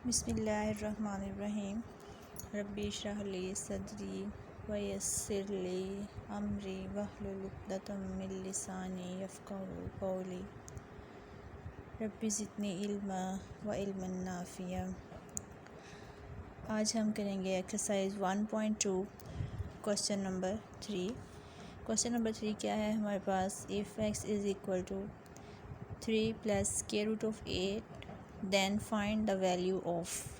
बिस्मिल्लाहिर्रहमानिर्रहीम। रब्बी इश्रह ली सदरी वयस्सिर ली अमरी वहलुल उक़दतम मिन लिसानी यफ़क़हू क़ौली। रब्बी ज़िदनी इल्मा व इल्मन नाफ़िया। आज हम करेंगे exercise 1.2 question number 3। Question number 3 क्या है हमारे पास, if x is equal to 3 plus square root of 8 then find the value of.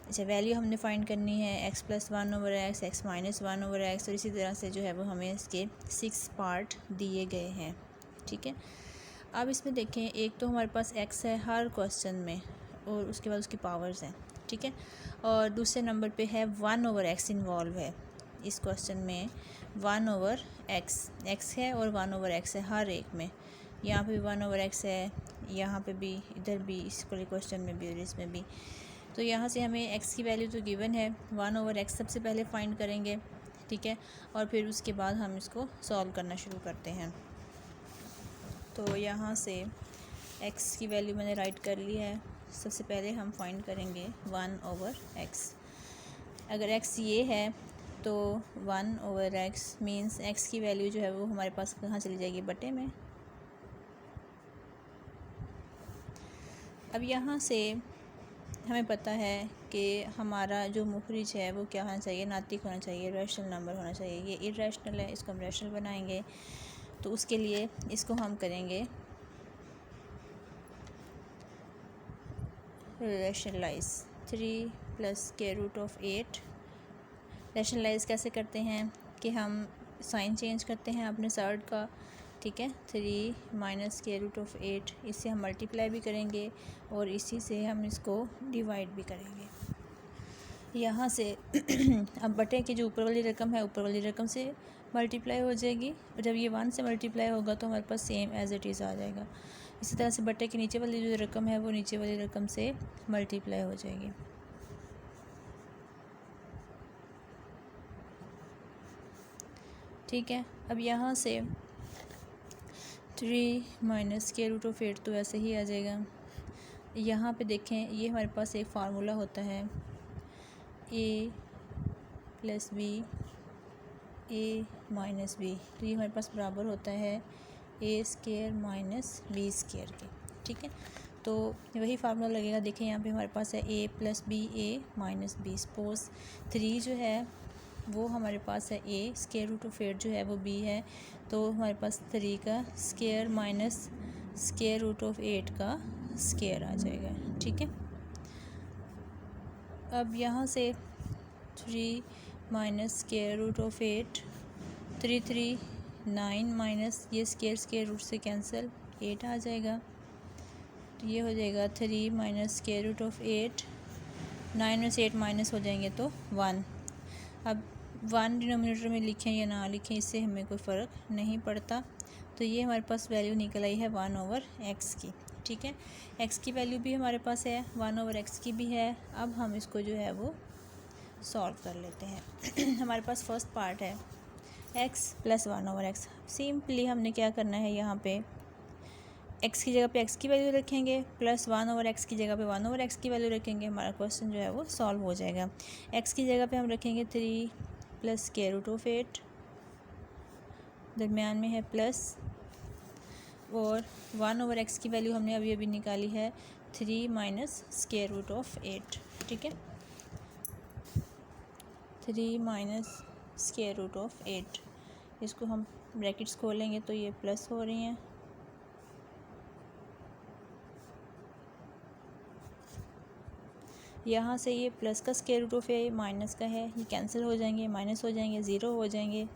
अच्छा, वैल्यू हमने फाइंड करनी है x plus 1/x, x minus 1/x, और इसी तरह से जो है वो हमें इसके 6 पार्ट दिए गए हैं। ठीक है, अब इसमें देखें, एक तो हमारे पास x है हर क्वेश्चन में और उसके बाद उसकी पावर्स हैं। ठीक है, और दूसरे नंबर पे है 1/x इन्वॉल्व है इस क्वेश्चन में। 1/x है और 1/x है हर एक में। यहाँ पे भी 1/x है, यहाँ पे भी, इधर भी, इस क्वेश्चन में भी और इसमें भी। तो यहाँ से हमें x की वैल्यू तो गिवन है, 1/x सबसे पहले फाइंड करेंगे। ठीक है, और फिर उसके बाद हम इसको सॉल्व करना शुरू करते हैं। तो यहाँ से x की वैल्यू मैंने राइट कर ली है। सबसे पहले हम फाइंड करेंगे 1/x। अगर x ये है तो 1/x मीन्स x की वैल्यू जो है वो हमारे पास कहाँ चली जाएगी, बटे में। अब यहाँ से हमें पता है कि हमारा जो मुखरिज है वो क्या होना चाहिए, नातिक होना चाहिए, रैशनल नंबर होना चाहिए। ये इर्रेशनल है, इसको हम रैशनल बनाएंगे। तो उसके लिए इसको हम करेंगे rationalise. 3 plus square root of 8। Rationalise कैसे करते हैं कि हम साइन चेंज करते हैं अपने साइड का। ठीक है, 3 माइनस स्क्वायर रूट ऑफ 8, इससे हम मल्टीप्लाई भी करेंगे और इसी से हम इसको डिवाइड भी करेंगे। यहाँ से अब बटे की जो ऊपर वाली रकम है ऊपर वाली रकम से मल्टीप्लाई हो जाएगी, और जब ये 1 से मल्टीप्लाई होगा तो हमारे पास सेम एज इट इज़ आ जाएगा। इसी तरह से बटे के नीचे वाली जो रकम है वो नीचे वाली रकम से मल्टीप्लाई हो जाएगी। ठीक है, अब यहाँ से 3 माइनस स्क्वायर रूट ऑफ 8 तो ऐसे ही आ जाएगा। यहाँ पे देखें, ये हमारे पास एक फार्मूला होता है a plus B a minus B. तो ये हमारे पास बराबर होता है a square minus B square के। ठीक है, तो वही फार्मूला लगेगा। देखें यहाँ पे हमारे पास है a plus B a minus B. Suppose 3 जो है वो हमारे पास है a, स्क्वायर रूट ऑफ 8 जो है वो b है। तो हमारे पास 3 का square minus square root of 8 का स्क्वायर आ जाएगा। ठीक है, अब यहाँ से 3 minus square root of 8, 3 9 minus ये स्क्वायर रूट से कैंसिल 8 आ जाएगा। तो ये हो जाएगा 3 माइनस स्क्वायर रूट ऑफ 8, 9 में से 8 माइनस हो जाएंगे तो 1। अब 1 डिनोमिनेटर में लिखें या ना लिखें इससे हमें कोई फ़र्क नहीं पड़ता। तो ये हमारे पास वैल्यू निकल आई है 1/x की। ठीक है, x की वैल्यू भी हमारे पास है, 1/x की भी है। अब हम इसको जो है वो सॉल्व कर लेते हैं। हमारे पास फर्स्ट पार्ट है x प्लस 1/x। सिंपली हमने क्या करना है, यहाँ पे x की जगह पे x की वैल्यू रखेंगे, प्लस 1/x की जगह पे 1/x की वैल्यू रखेंगे। हमारा क्वेश्चन जो है वो सॉल्व हो जाएगा। x की जगह पे हम रखेंगे 3 प्लस स्क्वायर रूट ऑफ 8, दरमियान में है प्लस, और 1/x की वैल्यू हमने अभी अभी निकाली है 3 माइनस स्क्वायर रूट ऑफ 8। ठीक है, 3 माइनस स्क्वायर रूट ऑफ 8, इसको हम ब्रैकेट्स खोलेंगे तो ये प्लस हो रही हैं। यहाँ से ये प्लस का स्क्वायर रूट ऑफ है, ये माइनस का है, ये कैंसिल हो जाएंगे, माइनस हो जाएंगे, ज़ीरो हो जाएंगे।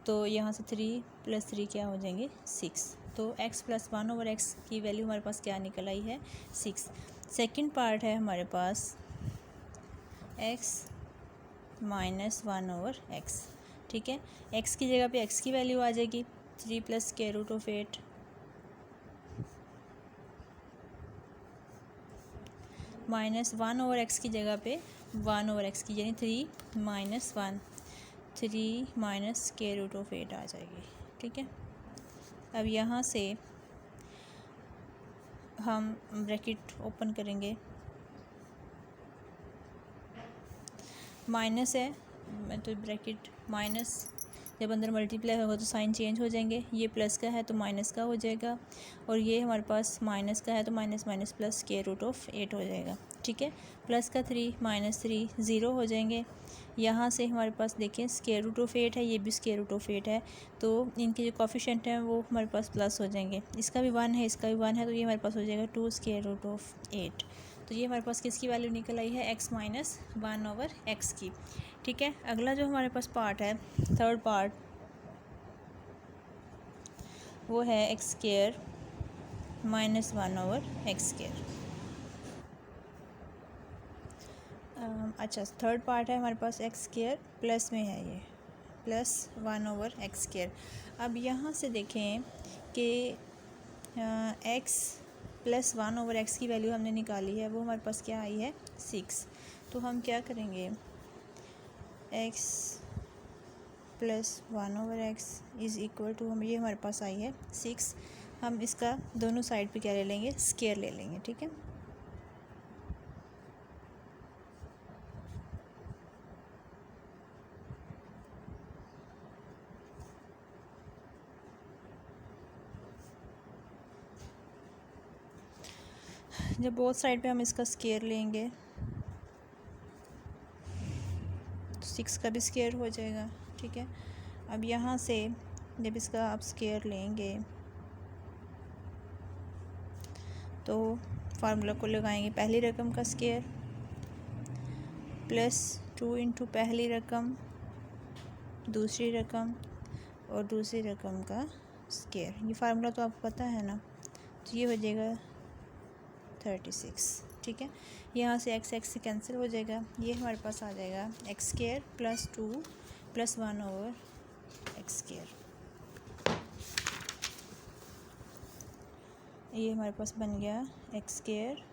तो यहाँ से 3 प्लस 3 क्या हो जाएंगे, 6। तो x प्लस 1/x की वैल्यू हमारे पास क्या निकल आई है, 6। सेकंड पार्ट है हमारे पास x माइनस 1/x। ठीक है, x की जगह पे x की वैल्यू आ जाएगी 3 plus square root of 8, minus 1/x की जगह पे 1/x की, यानी 3 minus 1, 3 minus square root of 8 आ जाएगी। ठीक है, अब यहाँ से हम ब्रैकेट ओपन करेंगे माइनस है तो ब्रैकेट माइनस, जब अंदर मल्टीप्लाई होगा तो साइन चेंज हो जाएंगे। ये प्लस का है तो माइनस का हो जाएगा, और ये हमारे पास माइनस का है तो minus minus plus square root of 8 हो जाएगा। ठीक है, प्लस का 3 माइनस 3 ज़ीरो हो जाएंगे। यहाँ से हमारे पास देखें स्क्वायर रूट ऑफ 8 है, ये भी स्क्वायर रूट ऑफ 8 है, तो इनके जो कोफिशिएंट हैं वो हमारे पास प्लस हो जाएंगे। इसका भी 1 है, इसका भी 1 है, तो ये हमारे पास हो जाएगा 2 स्क्वायर रूट ऑफ 8। तो ये हमारे पास किसकी वैल्यू निकल आई है, x माइनस 1/x की। ठीक है, अगला जो हमारे पास पार्ट है, थर्ड पार्ट, वो है X square minus 1/x square. अच्छा, थर्ड पार्ट है हमारे पास एक्स स्क्वायर प्लस में है, ये प्लस 1/x स्क्वायर। अब यहाँ से देखें कि x प्लस 1/x की वैल्यू हमने निकाली है, वो हमारे पास क्या आई है 6। तो हम क्या करेंगे, x plus 1/x is equal to, हम ये हमारे पास आई है 6। हम इसका दोनों साइड पे क्या ले लेंगे, स्क्वायर ले लेंगे। ठीक है, जब बोथ साइड पे हम इसका स्क्वायर लेंगे तो 6 का भी स्क्वायर हो जाएगा। ठीक है, अब यहाँ से जब इसका आप स्क्वायर लेंगे तो फार्मूला को लगाएंगे, पहली रकम का स्क्वायर प्लस 2 इंटू पहली रकम दूसरी रकम और दूसरी रकम का स्क्वायर। ये फार्मूला तो आपको पता है ना, तो ये हो जाएगा 36। ठीक है, यहाँ से x से कैंसिल हो जाएगा, ये हमारे पास आ जाएगा X square plus 2 plus 1/x square. ये हमारे पास बन गया X square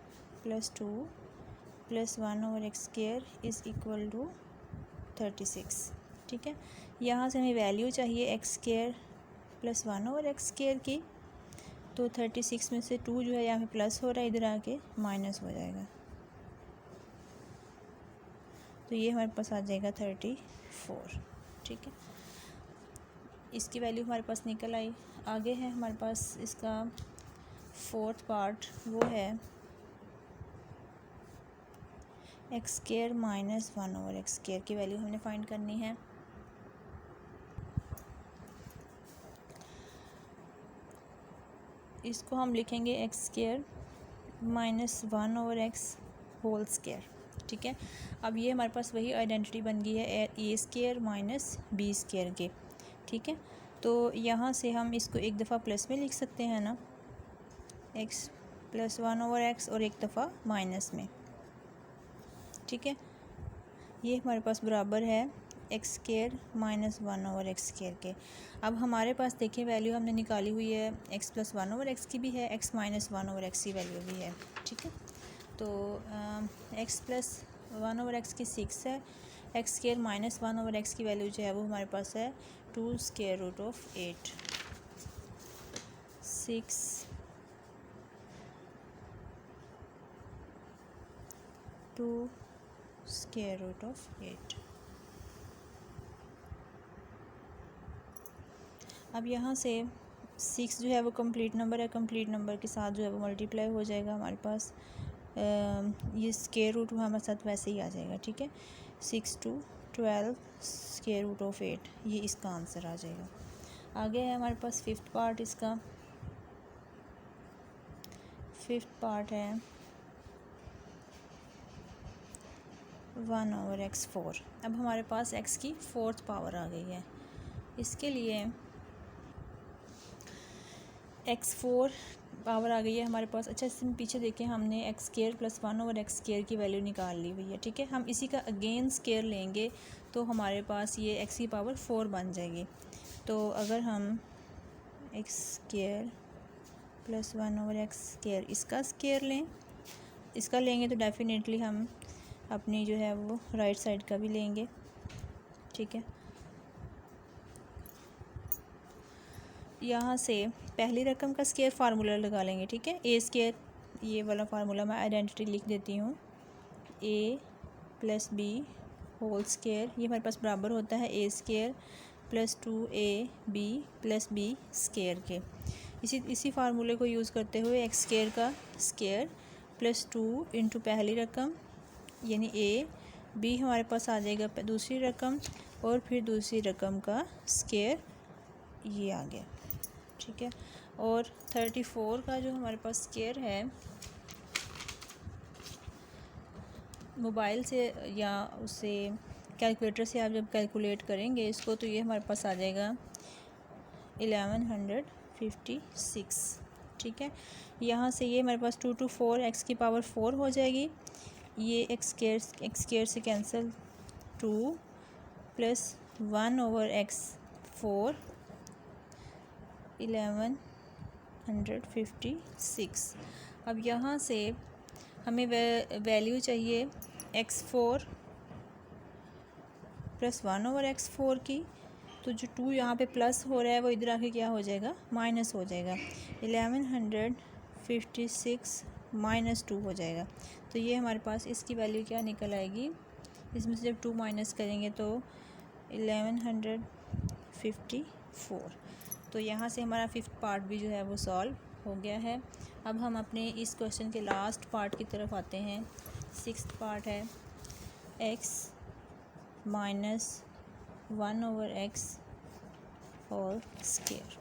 plus 2 plus 1/x square is equal to 36। ठीक है, यहाँ से हमें वैल्यू चाहिए x square plus 1/x square की, तो 36 में से 2 जो है यहाँ पे प्लस हो रहा है, इधर आके माइनस हो जाएगा, तो ये हमारे पास आ जाएगा 34। ठीक है, इसकी वैल्यू हमारे पास निकल आई। आगे है हमारे पास इसका फोर्थ पार्ट, वो है X square minus 1/x square की वैल्यू हमने फाइंड करनी है। इसको हम लिखेंगे X square minus 1/x whole square. ठीक है, अब ये हमारे पास वही आइडेंटिटी बन गई है ए स्क्वायर माइनस बी स्क्वायर के। ठीक है, तो यहाँ से हम इसको एक दफ़ा प्लस में लिख सकते हैं ना, x प्लस 1/x, और एक दफ़ा माइनस में। ठीक है, ये हमारे पास बराबर है X square minus 1/x square के। अब हमारे पास देखिए वैल्यू हमने निकाली हुई है, x प्लस 1/x की भी है, x माइनस 1/x की वैल्यू भी है। ठीक है, तो x प्लस 1/x की 6 है, एक्स स्क्वायर माइनस 1/x की वैल्यू जो है वो हमारे पास है 2 square root of 8। 6 2 square root of 8। अब यहाँ से 6 जो है वो कंप्लीट नंबर है, कंप्लीट नंबर के साथ जो है वो मल्टीप्लाई हो जाएगा हमारे पास, ये स्क्वायर रूट हमारे साथ वैसे ही आ जाएगा। ठीक है, 6 to 12 स्क्वायर रूट ऑफ 8, ये इसका आंसर आ जाएगा। आगे है हमारे पास फिफ्थ पार्ट, इसका फिफ्थ पार्ट है 1/x 4। अब हमारे पास x की फोर्थ पावर आ गई है, इसके लिए x4 पावर आ गई है हमारे पास। अच्छा, इसमें पीछे देखें हमने x square plus 1/x square की वैल्यू निकाल ली हुई है। ठीक है, हम इसी का अगेन स्क्वायर लेंगे तो हमारे पास ये x की पावर 4 बन जाएगी। तो अगर हम x square plus 1/x square इसका स्क्वायर लें, इसका लेंगे तो डेफिनेटली हम अपनी जो है वो राइट साइड का भी लेंगे। ठीक है, यहाँ से पहली रकम का स्क्वायर फार्मूला लगा लेंगे। ठीक है, ए स्क्वायर, ये वाला फार्मूला मैं आइडेंटिटी लिख देती हूँ, a plus b whole square, ये हमारे पास बराबर होता है a square plus 2ab plus b square के। इसी फार्मूले को यूज़ करते हुए एक्स स्केयर का स्केयर प्लस 2 इंटू पहली रकम यानी ए, बी हमारे पास आ जाएगा दूसरी रकम, और फिर दूसरी रकम का स्केयर, ये आ गया। ठीक है, और 34 का जो हमारे पास स्केयर है मोबाइल से या उससे कैलकुलेटर से आप जब कैलकुलेट करेंगे इसको, तो ये हमारे पास आ जाएगा 1156। ठीक है, यहाँ से ये हमारे पास 2 to 4 एक्स की पावर 4 हो जाएगी। ये एक्स स्केयर से कैंसिल, 2 प्लस 1 ओवर एक्स 4, 1156। अब यहाँ से हमें वैल्यू चाहिए x4 प्लस 1 ओवर x4 की, तो जो 2 यहाँ पे प्लस हो रहा है वो इधर आके क्या हो जाएगा, माइनस हो जाएगा। 1156 माइनस 2 हो जाएगा। तो ये हमारे पास इसकी वैल्यू क्या निकल आएगी, इसमें से जब 2 माइनस करेंगे तो 1154। तो यहाँ से हमारा 5th पार्ट भी जो है वो सॉल्व हो गया है। अब हम अपने इस क्वेश्चन के लास्ट पार्ट की तरफ आते हैं। 6th पार्ट है x minus 1 over X whole square.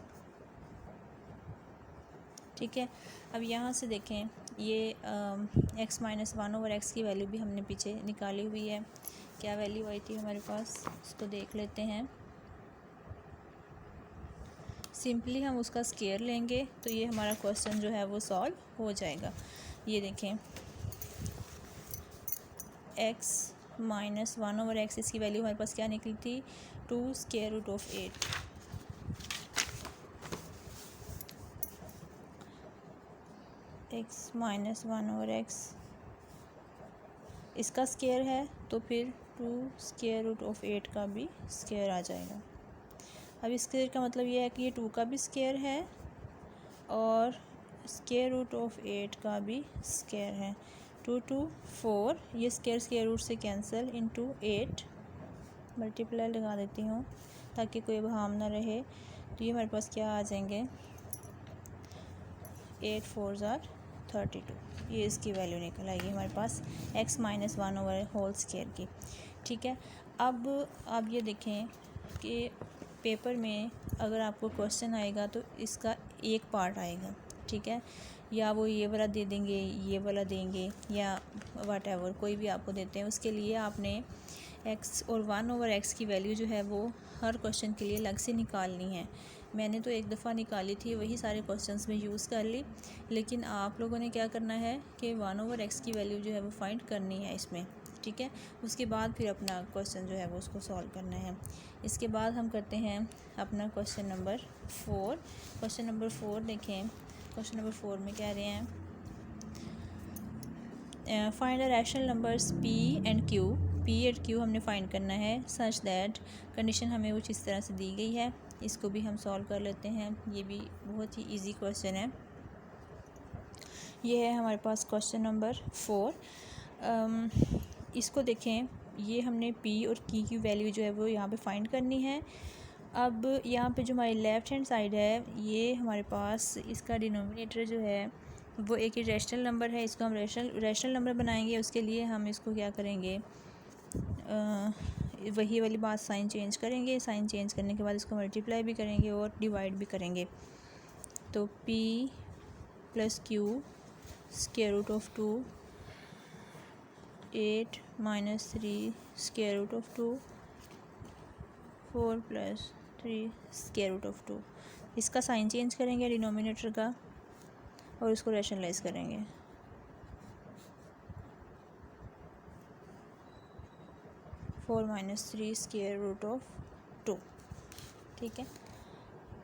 ठीक है, अब यहाँ से देखें ये x माइनस 1 ओवर एक्स की वैल्यू भी हमने पीछे निकाली हुई है। क्या वैल्यू आई थी हमारे पास, इसको देख लेते हैं। सिंपली हम उसका स्केयर लेंगे तो ये हमारा क्वेश्चन जो है वो सॉल्व हो जाएगा। ये देखें x माइनस 1 ओवर एक्स, इसकी वैल्यू हमारे पास क्या निकली थी, 2 square root of 8। x minus 1 over X इसका स्केयर है, तो फिर 2 स्क्वायर रूट ऑफ 8 का भी स्केयर आ जाएगा। अब स्केयर का मतलब ये है कि ये 2 का भी स्केयर है और स्क्वायर रूट ऑफ 8 का भी स्केयर है। 2 to 4, ये स्क्वायर रूट से कैंसिल, इंटू 8 मल्टीप्लाई लगा देती हूँ ताकि कोई भाम ना रहे। तो ये हमारे पास क्या आ जाएंगे, 8 4 ज़ार 32। ये इसकी वैल्यू निकल आएगी हमारे पास x minus 1 over whole square की। ठीक है, अब आप ये देखें कि पेपर में अगर आपको क्वेश्चन आएगा तो इसका एक पार्ट आएगा। ठीक है, या वो ये वाला दे देंगे, ये वाला देंगे, या व्हाटएवर कोई भी आपको देते हैं, उसके लिए आपने x और 1 ओवर x की वैल्यू जो है वो हर क्वेश्चन के लिए अलग से निकालनी है। मैंने तो एक दफ़ा निकाली थी, वही सारे क्वेश्चंस में यूज़ कर ली, लेकिन आप लोगों ने क्या करना है कि 1 ओवर x की वैल्यू जो है वो फाइंड करनी है इसमें। ठीक है, उसके बाद फिर अपना क्वेश्चन जो है वो उसको सॉल्व करना है। इसके बाद हम करते हैं अपना क्वेश्चन नंबर 4। क्वेश्चन नंबर 4 देखें, क्वेश्चन नंबर 4 में कह रहे हैं find the rational numbers p and q। p and q हमने फाइंड करना है सच दैट, कंडीशन हमें कुछ इस तरह से दी गई है। इसको भी हम सॉल्व कर लेते हैं, ये भी बहुत ही इजी क्वेश्चन है। ये है हमारे पास क्वेश्चन नंबर 4। इसको देखें, ये हमने p और q की वैल्यू जो है वो यहाँ पे फाइंड करनी है। अब यहाँ पे जो हमारी लेफ़्ट हैंड साइड है, ये हमारे पास इसका डिनोमिनेटर जो है वो एक इरेशनल नंबर है, इसको हम रैशनल नंबर बनाएंगे। उसके लिए हम इसको क्या करेंगे, वही वाली बात, साइन चेंज करेंगे। साइन चेंज करने के बाद इसको मल्टीप्लाई भी करेंगे और डिवाइड भी करेंगे। तो p plus q square root of 2, 8 minus 3 square root of 2, 4 plus 3 square root of 2। इसका साइन चेंज करेंगे डिनोमिनेटर का और इसको रैशनलाइज करेंगे। Four minus 3 square root of 2। ठीक है,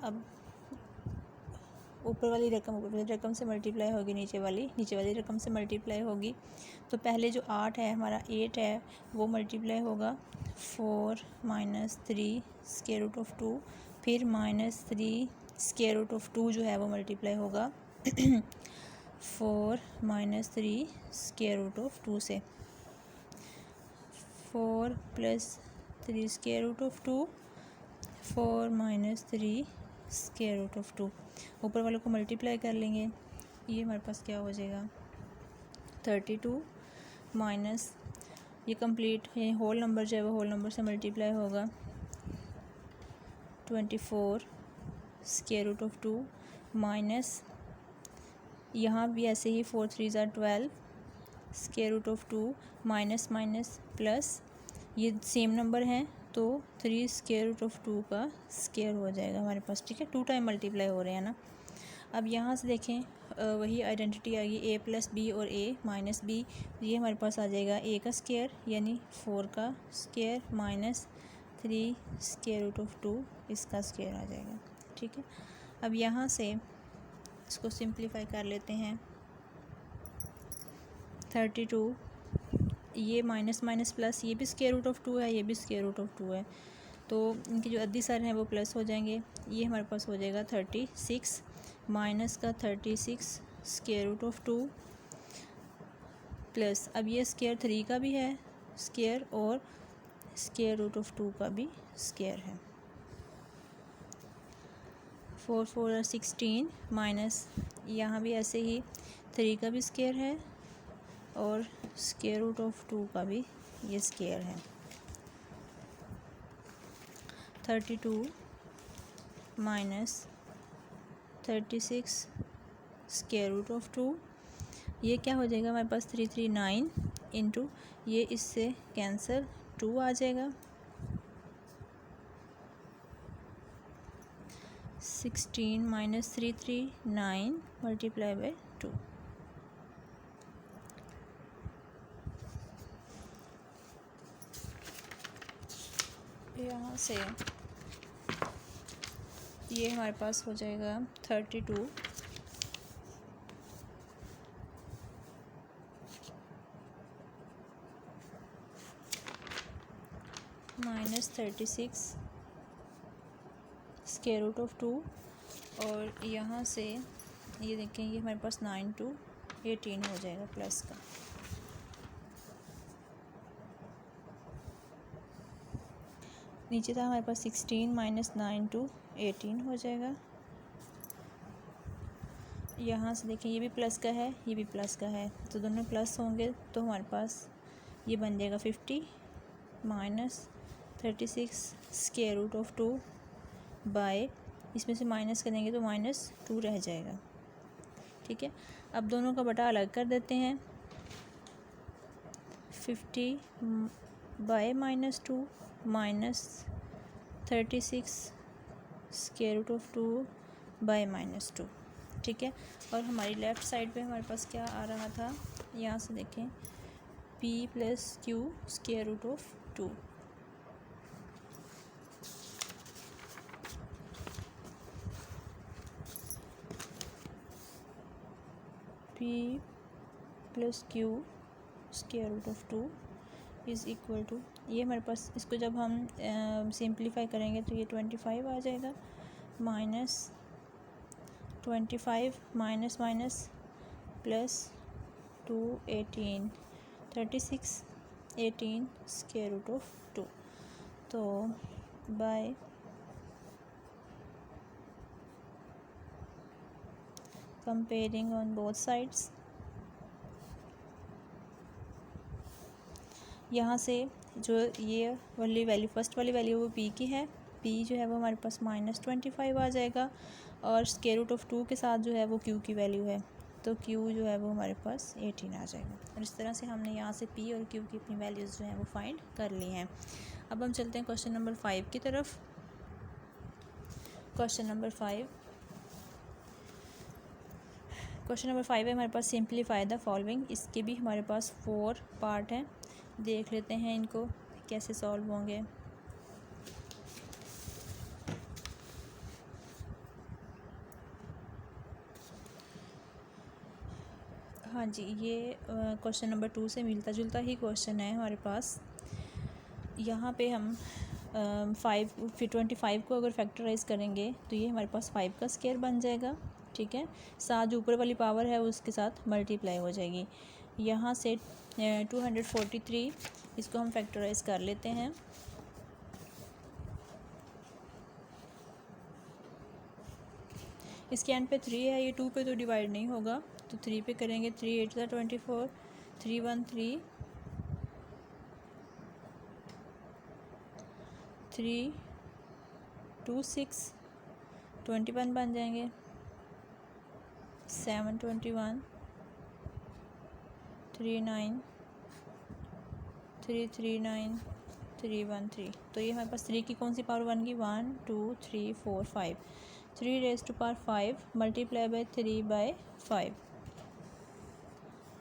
अब ऊपर वाली रकम से मल्टीप्लाई होगी, नीचे वाली रकम से मल्टीप्लाई होगी। तो पहले जो 8 है हमारा 8 है वो मल्टीप्लाई होगा 4 माइनस 3 स्क्वायर रूट ऑफ 2, फिर माइनस 3 स्क्वायर रूट ऑफ 2 जो है वो मल्टीप्लाई होगा 4 माइनस 3 स्क्वायर रूट ऑफ 2 से। 4 plus 3 square root of 2, 4 minus 3 square root of 2, ऊपर वाले को मल्टीप्लाई कर लेंगे, ये हमारे पास क्या हो जाएगा 32 माइनस ये कंप्लीट ये होल नंबर जो है वो होल नंबर से मल्टीप्लाई होगा 24 स्क्वायर रूट ऑफ 2 माइनस यहाँ भी ऐसे ही 4 3 ज़ा 12 square root of 2 minus minus plus ये सेम नंबर हैं तो 3 स्क्वायर रूट ऑफ 2 का स्क्वायर हो जाएगा हमारे पास, ठीक है। 2 टाइम मल्टीप्लाई हो रहे हैं ना। अब यहाँ से देखें वही आइडेंटिटी आ गई a प्लस बी और a माइनस बी, ये हमारे पास आ जाएगा a का स्क्वायर यानी 4 का square minus 3 square root of 2 इसका स्क्वायर आ जाएगा, ठीक है। अब यहाँ से इसको सिंप्लीफाई कर लेते हैं 32 ये माइनस माइनस प्लस ये भी स्क्वायर रूट ऑफ 2 है, ये भी स्क्वायर रूट ऑफ 2 है, तो इनके जो अद्दी सर हैं वो प्लस हो जाएंगे, ये हमारे पास हो जाएगा 36 माइनस का 36 स्क्वायर रूट ऑफ 2 प्लस अब ये स्क्वायर 3 का भी है स्क्वायर और स्क्वायर रूट ऑफ 2 का भी स्क्वायर है। 4 4 16 माइनस यहाँ भी ऐसे ही 3 का भी स्क्वायर है और स्क्वायर रूट ऑफ 2 का भी ये स्क्वायर है। 32 माइनस 36 स्क्वायर रूट ऑफ 2, ये क्या हो जाएगा हमारे पास 339 इंटू ये इससे कैंसिल 2 आ जाएगा 16 माइनस 339 मल्टीप्लाई बाय 2। यहाँ से ये हमारे पास हो जाएगा 32 माइनस 36 स्क्वायर रूट ऑफ 2 और यहाँ से ये देखें ये हमारे पास 9 to 18 हो जाएगा प्लस का। नीचे था हमारे पास 16 माइनस 9 to 18 हो जाएगा। यहाँ से देखें ये भी प्लस का है ये भी प्लस का है तो दोनों प्लस होंगे तो हमारे पास ये बन जाएगा 50 minus 36 square root of 2 by इसमें से माइनस करेंगे तो -2 रह जाएगा, ठीक है। अब दोनों का बटा अलग कर देते हैं 50 by -2 minus 36 square root of 2 by -2, ठीक है। और हमारी लेफ़्ट साइड पे हमारे पास क्या आ रहा था यहाँ से देखें p plus Q square root of 2, p plus Q square root of 2 is equal to ये हमारे पास इसको जब हम सिंप्लीफाई करेंगे तो ये 25 आ जाएगा minus 25 minus minus plus 2 18 36 18 square root of 2, तो by comparing on both sides यहाँ से जो ये वाली वैल्यू फर्स्ट वाली वैल्यू वो p की है, p जो है वो हमारे पास -25 आ जाएगा और स्क्वायर रूट ऑफ 2 के साथ जो है वो q की वैल्यू है तो q जो है वो हमारे पास 18 आ जाएगा। और इस तरह से हमने यहाँ से p और q की अपनी वैल्यूज़ जो हैं वो फाइंड कर ली हैं। अब हम चलते हैं क्वेश्चन नंबर 5 की तरफ। क्वेश्चन नंबर 5 है हमारे पास सिंप्लीफाई द फॉलोइंग, इसके भी हमारे पास 4 पार्ट हैं, देख लेते हैं इनको कैसे सॉल्व होंगे। हाँ जी, ये क्वेश्चन नंबर 2 से मिलता जुलता ही क्वेश्चन है हमारे पास। यहाँ पे हम 25 को अगर फैक्टराइज करेंगे तो ये हमारे पास 5 का स्क्वायर बन जाएगा, ठीक है। साथ जो ऊपर वाली पावर है उसके साथ मल्टीप्लाई हो जाएगी। यहाँ से 243 इसको हम फैक्टराइज कर लेते हैं। इसके एंड पे 3 है, ये 2 पे तो डिवाइड नहीं होगा, तो 3 पे करेंगे। 3 8 24, 3 1 3, 3 2 6 21 बन जाएंगे। 7 21, 3 9, 3 3 9, 3 1 3। तो ये हमारे पास 3 की कौन सी पावर बन गई? 1 2 3 4 5। 3 raised to power 5 multiply by 3 by 5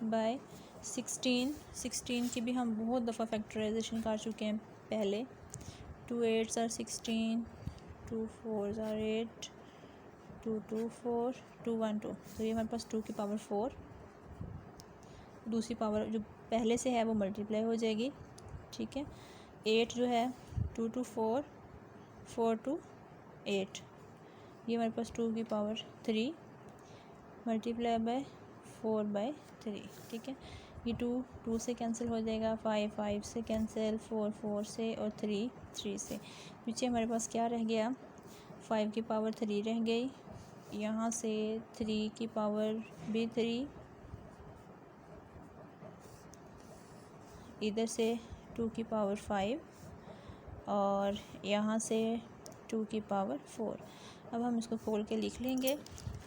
by 16। 16 की भी हम बहुत दफ़ा फैक्टराइजेशन कर चुके हैं पहले। 2 8s are 16, 2 4s are 8, 2 2 4, 2 1 2। तो ये हमारे पास 2 की पावर 4, दूसरी पावर जो पहले से है वो मल्टीप्लाई हो जाएगी, ठीक है। 8 जो है 2 2 4, 4 2 8, ये हमारे पास 2 की पावर 3 मल्टीप्लाई बाय 4 बाई 3, ठीक है। ये 2 2 से कैंसिल हो जाएगा, 5 5 से कैंसिल, 4 4 से और 3 3 से। पीछे हमारे पास क्या रह गया? 5 की पावर 3 रह गई, यहाँ से 3 की पावर भी 3, इधर से 2 की पावर 5 और यहाँ से 2 की पावर 4। अब हम इसको खोल के लिख लेंगे।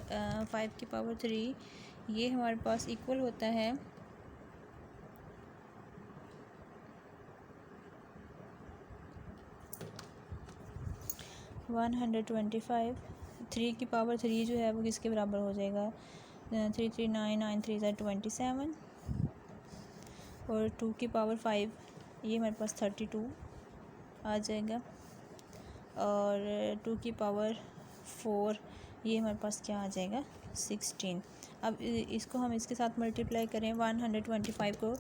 5 की पावर 3 ये हमारे पास इक्वल होता है 125। 3 की पावर 3 जो है वो किसके बराबर हो जाएगा? 3 3 9 9 3 27 और 2 की पावर 5 ये हमारे पास 32 आ जाएगा और 2 की पावर 4 ये हमारे पास क्या आ जाएगा? 16। अब इसको हम इसके साथ मल्टीप्लाई करें। 125 को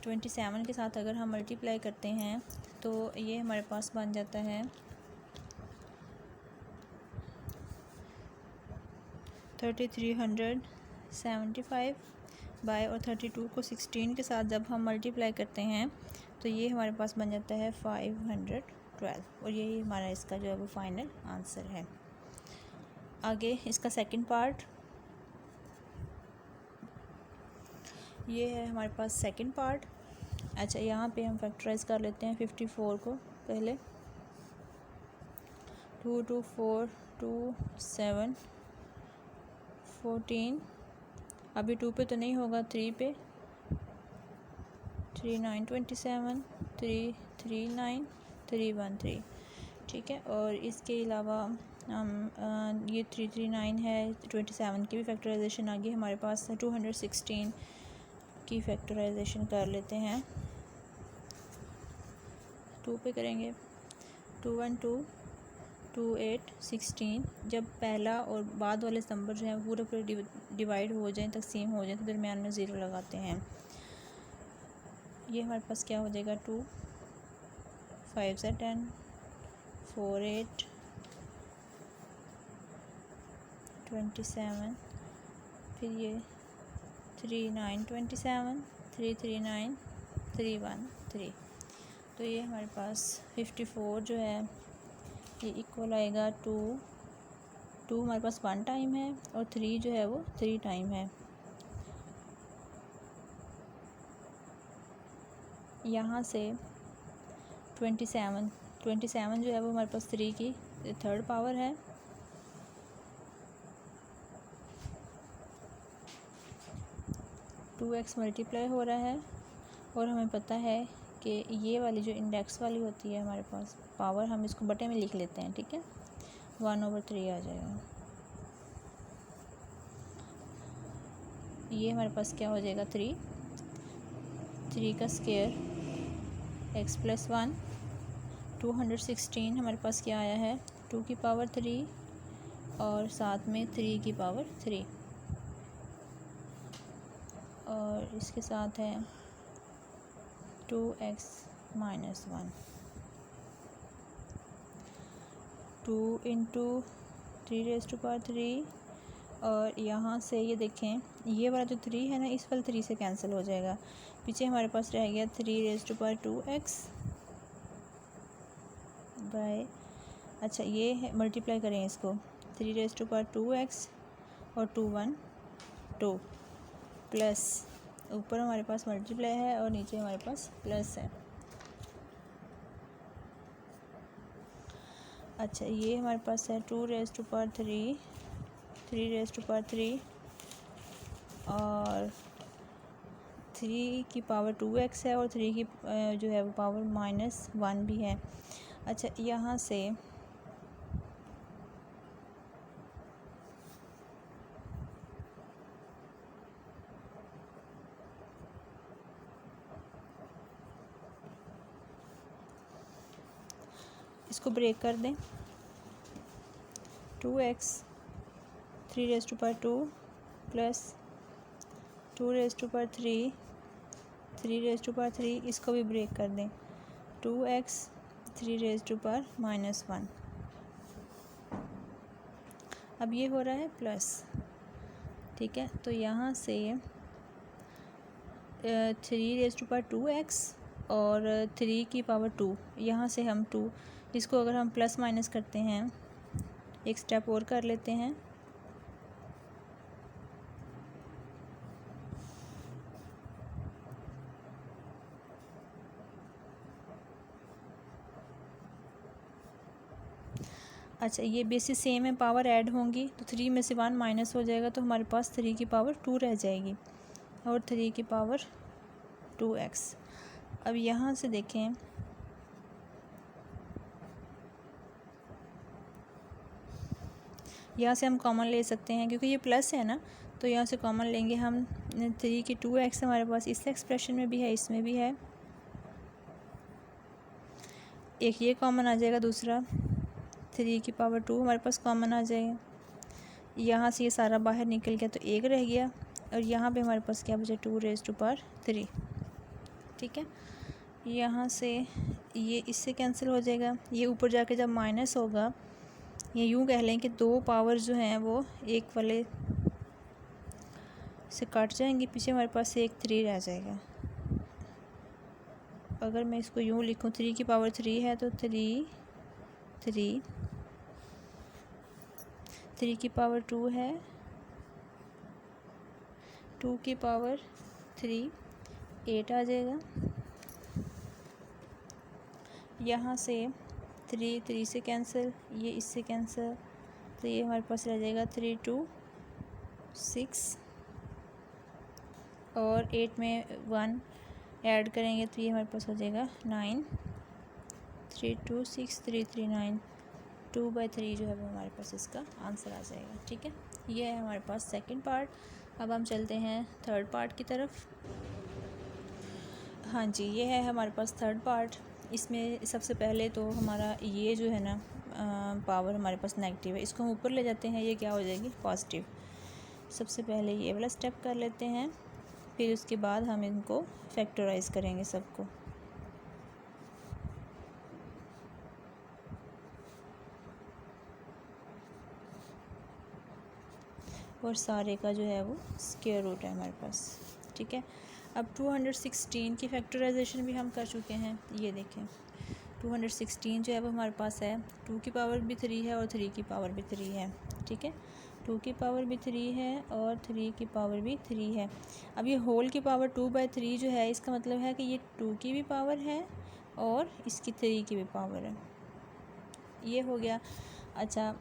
27 के साथ अगर हम मल्टीप्लाई करते हैं तो ये हमारे पास बन जाता है 3375 बाय, और 32 को 16 के साथ जब हम मल्टीप्लाई करते हैं तो ये हमारे पास बन जाता है 512 और यही हमारा इसका जो है वो फाइनल आंसर है। आगे इसका सेकंड पार्ट, ये है हमारे पास सेकंड पार्ट। अच्छा, यहाँ पे हम फैक्टराइज कर लेते हैं 54 को पहले। 2 2 4 2 7 14, अभी 2 पे तो नहीं होगा, 3 पे 3 9 27, 3 3 9 3 1 3, ठीक है। और इसके अलावा हम ये 3 3 9 है, 27 की भी फैक्टराइजेशन आ गई हमारे पास। 216 की फैक्टराइजेशन कर लेते हैं। 2 पे करेंगे। 2 1 2 2 8 16। जब पहला और बाद वाले नंबर जो है पूरे पूरे डिवाइड हो जाएं, तकसीम हो जाएं, तो दरमियान में ज़ीरो लगाते हैं। ये हमारे पास क्या हो जाएगा? 2 5 से 10, 4 8 27, फिर ये 3 9 27, 3 3 9 3 1 3। तो ये हमारे पास 54 जो है ये इक्वल आएगा 2 हमारे पास 1 टाइम है और 3 जो है वो 3 टाइम है। यहाँ से 27 जो है वो हमारे पास 3 की थर्ड पावर है। टू एक्स मल्टीप्लाई हो रहा है और हमें पता है कि ये वाली जो इंडेक्स वाली होती है हमारे पास पावर, हम इसको बटे में लिख लेते हैं, ठीक है। 1/3 आ जाएगा। ये हमारे पास क्या हो जाएगा? 3 का स्क्वायर x + 1। 216 हमारे पास क्या आया है? 2 की पावर 3 और साथ में 3 की पावर 3 और इसके साथ है 2x - 1। 2 × 3 raised to power 3 और यहाँ से ये देखें, ये वाला जो 3 है ना, इस वाले 3 से कैंसिल हो जाएगा। पीछे हमारे पास रह गया 3^2x बाय, अच्छा ये है, मल्टीप्लाई करें इसको, 3^2x और 2 1 2 प्लस, ऊपर हमारे पास मल्टीप्लाई है और नीचे हमारे पास प्लस है। अच्छा ये हमारे पास है 2^3, 3^3 और 3 की पावर 2x है और 3 की जो है वो पावर -1 भी है। अच्छा यहाँ से इसको ब्रेक कर दें, 2x 3^2 प्लस 2^3 3^3, इसको भी ब्रेक कर दें, 2x 3^-1। अब ये हो रहा है प्लस, ठीक है। तो यहाँ से 3^2x और 3 की पावर 2, यहाँ से हम 2, इसको अगर हम प्लस माइनस करते हैं, एक स्टेप और कर लेते हैं, अच्छा ये बेसिस सेम है, पावर ऐड होंगी तो 3 में से 1 माइनस हो जाएगा, तो हमारे पास 3 की पावर 2 रह जाएगी और 3 की पावर 2x। अब यहाँ से देखें, यहाँ से हम कॉमन ले सकते हैं क्योंकि ये प्लस है ना, तो यहाँ से कॉमन लेंगे हम। 3 की 2x हमारे पास इस एक्सप्रेशन में भी है, इसमें भी है, एक ये कॉमन आ जाएगा, दूसरा 3 की पावर 2 हमारे पास कॉमन आ जाएगा। यहाँ से ये सारा बाहर निकल गया तो एक रह गया और यहाँ पे हमारे पास क्या बचा, 2^3, ठीक है। यहाँ से ये इससे कैंसिल हो जाएगा, ये ऊपर जाके जब माइनस होगा, ये यूँ कह लें कि 2 पावर जो हैं वो एक वाले से कट जाएंगी, पीछे हमारे पास एक 3 रह जाएगा। अगर मैं इसको यूँ लिखूँ, 3 की पावर 3 है तो 3 की पावर 2 है, 2 की पावर 3 8 आ जाएगा। यहाँ से 3 से कैंसिल, ये इससे कैंसिल, तो ये हमारे पास रह जाएगा 3 2 6 और 8 में 1 ऐड करेंगे तो ये हमारे पास हो जाएगा 9, 3 2 6 3 3 9, 2/3 जो है वो हमारे पास इसका आंसर आ जाएगा, ठीक है। ये है हमारे पास सेकंड पार्ट। अब हम चलते हैं थर्ड पार्ट की तरफ। हाँ जी, ये है हमारे पास थर्ड पार्ट। इसमें सबसे पहले तो हमारा ये जो है ना पावर हमारे पास नेगेटिव है, इसको हम ऊपर ले जाते हैं, ये क्या हो जाएगी, पॉजिटिव। सबसे पहले ये वाला स्टेप कर लेते हैं, फिर उसके बाद हम इनको फैक्टराइज करेंगे सबको। और सारे का जो है वो स्क्वायर रूट है हमारे पास, ठीक है। अब 216 की फैक्टराइजेशन भी हम कर चुके हैं। ये देखें 216 जो है वो हमारे पास है, 2 की पावर भी 3 है और 3 की पावर भी 3 है, ठीक है। 2 की पावर भी 3 है और 3 की पावर भी 3 है। अब ये होल की पावर 2/3 जो है, इसका मतलब है कि ये 2 की भी पावर है और इसकी 3 की भी पावर है, ये हो गया। अच्छा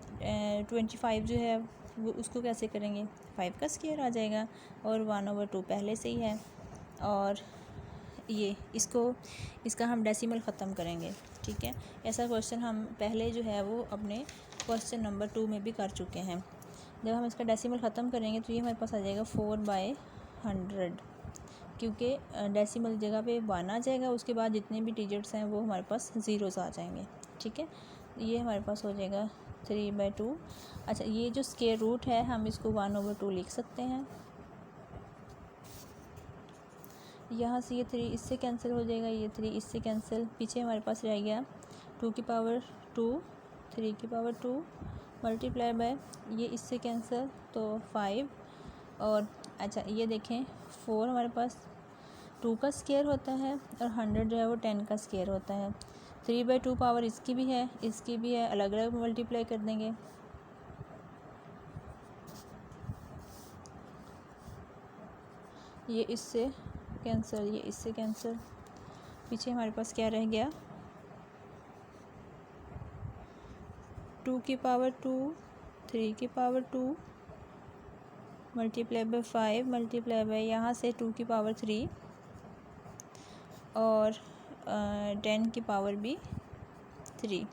25 जो है वो उसको कैसे करेंगे, 5 का स्क्वायर आ जाएगा और 1/2 पहले से ही है, और ये इसका हम डेसिमल ख़त्म करेंगे, ठीक है। ऐसा क्वेश्चन हम पहले जो है वो अपने क्वेश्चन नंबर 2 में भी कर चुके हैं। जब हम इसका डेसिमल ख़त्म करेंगे तो ये हमारे पास आ जाएगा 4/100, क्योंकि डेसिमल जगह पे 1 आ जाएगा, उसके बाद जितने भी डिजिट्स हैं वो हमारे पास ज़ीरोज़ आ जाएंगे, ठीक है। ये हमारे पास हो जाएगा 3/2। अच्छा ये जो स्क्वायर रूट है हम इसको 1/2 लिख सकते हैं। यहाँ से ये 3 इससे कैंसिल हो जाएगा, ये 3 इससे कैंसिल, पीछे हमारे पास रह गया 2 की पावर 2, 3 की पावर 2 मल्टीप्लाई बाय ये इससे कैंसिल तो 5 और अच्छा ये देखें 4 हमारे पास 2 का स्क्वायर होता है और 100 जो है वो 10 का स्क्वायर होता है। 3/2 पावर इसकी भी है, इसकी भी है, अलग अलग मल्टीप्लाई कर देंगे। ये इससे कैंसिल, ये इससे कैंसिल, पीछे हमारे पास क्या रह गया 2 की पावर 2, 3 की power 2 multiply by 5 multiply by यहाँ से 2 की पावर 3 और 10 की पावर भी 3।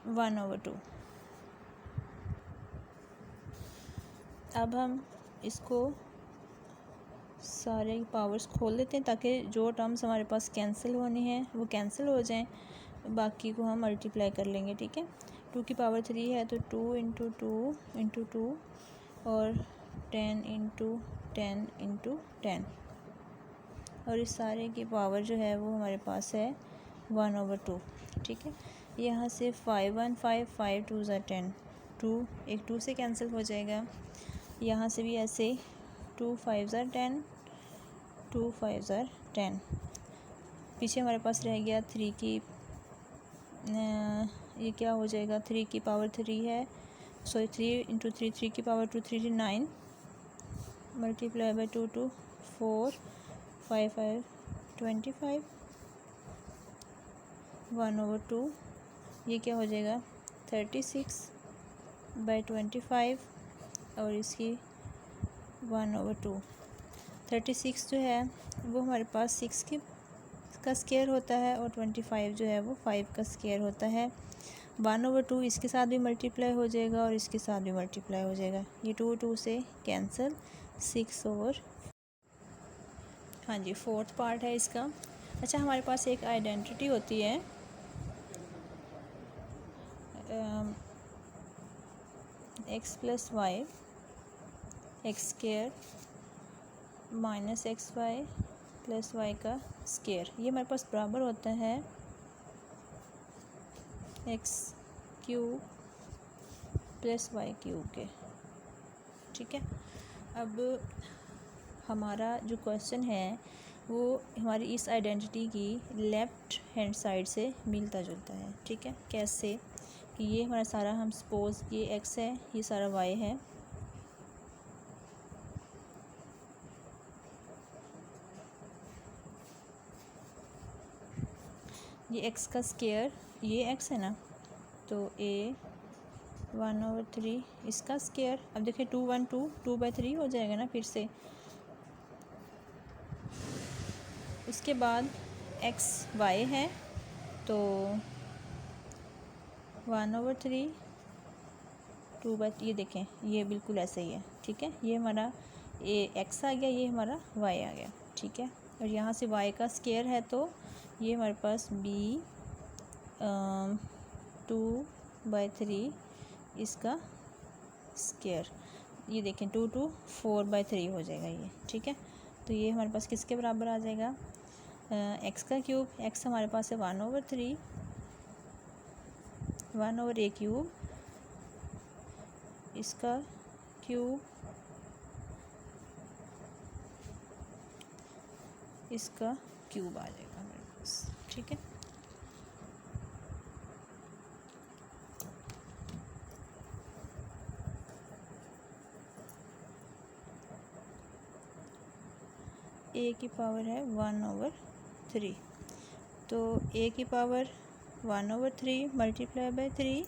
One over 2। अब हम इसको सारे पावर्स खोल देते हैं ताकि जो टर्म्स हमारे पास कैंसिल होनी है वो कैंसिल हो जाएं, बाकी को हम मल्टीप्लाई कर लेंगे। ठीक है, 2 की पावर 3 है तो 2 इंटू 2 इंटू 2 और 10 इंटू 10 इंटू 10 और इस सारे की पावर जो है वो हमारे पास है 1 ओवर 2। ठीक है, यहाँ से 5 1 5 5 2 ज़ा 10, 2 एक 2 से कैंसिल हो जाएगा। यहाँ से भी ऐसे 2 5 ज़ा 10, 2 5 ज़ा 10, पीछे हमारे पास रह गया 3 की ये क्या हो जाएगा 3 की पावर 3 है, सॉरी 3 इंटू 3 3 की पावर 2 3 9 मल्टीप्लाई बाय 2 2 4 5 5 25 1 ओवर 2, ये क्या हो जाएगा 36 बाय 25 और इसकी 1 ओवर 2। 36 जो है वो हमारे पास 6 का स्क्वायर होता है और 25 जो है वो 5 का स्क्वायर होता है। 1 ओवर 2 इसके साथ भी मल्टीप्लाई हो जाएगा और इसके साथ भी मल्टीप्लाई हो जाएगा, ये 2 2 से कैंसिल 6 ओवर। हाँ जी, फोर्थ पार्ट है इसका। अच्छा, हमारे पास एक आइडेंटिटी होती है X plus Y X square minus X Y plus Y का स्क्वायर, ये हमारे पास बराबर होता है X cube plus Y cube के। ठीक है, अब हमारा जो क्वेश्चन है वो हमारी इस आइडेंटिटी की लेफ़्ट हैंड साइड से मिलता जुलता है। ठीक है, कैसे कि ये हमारा सारा, हम सपोज़ ये एक्स है, ये सारा वाई है, ये एक्स का स्क्वायर, ये एक्स है ना, तो ए 1 ओवर 3 इसका स्क्वायर। अब देखिए 2 1 2 2/3 हो जाएगा ना फिर से। उसके बाद एक्स वाई है तो 1 ओवर 3 ये देखें ये बिल्कुल ऐसे ही है। ठीक है, ये हमारा ए एक्स आ गया, ये हमारा वाई आ गया। ठीक है, और यहाँ से वाई का स्क्वायर है तो ये हमारे पास बी 2/3 इसका स्क्वायर, ये देखें 2 2 4/3 हो जाएगा ये। ठीक है, तो ये हमारे पास किसके बराबर आ जाएगा एक्स का क्यूब। एक्स हमारे पास है 1 ओवर 3, 1 ओवर ए क्यूब, इसका क्यूब, इसका क्यूब आ जाएगा हमारे पास। ठीक है, ए की पावर है 1 ओवर 3, तो ए की power 1 over 3 multiply by 3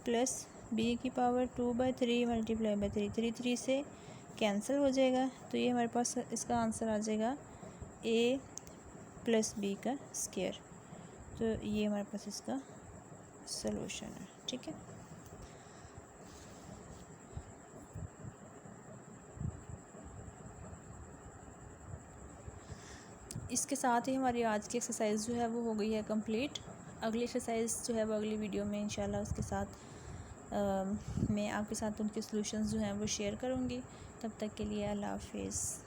plus B की पावर 2/3 मल्टीप्लाई बाय 3, 3 3 से कैंसिल हो जाएगा, तो ये हमारे पास इसका आंसर आ जाएगा ए प्लस बी का स्क्वायर। तो ये हमारे पास इसका सलूशन है। ठीक है, इसके साथ ही हमारी आज की एक्सरसाइज जो है वो हो गई है कंप्लीट। अगली एक्सरसाइज जो है वो अगली वीडियो में इंशाल्लाह उसके साथ मैं आपके साथ उनके सॉल्यूशंस जो हैं वो शेयर करूँगी। तब तक के लिए अल्लाह हाफिज़।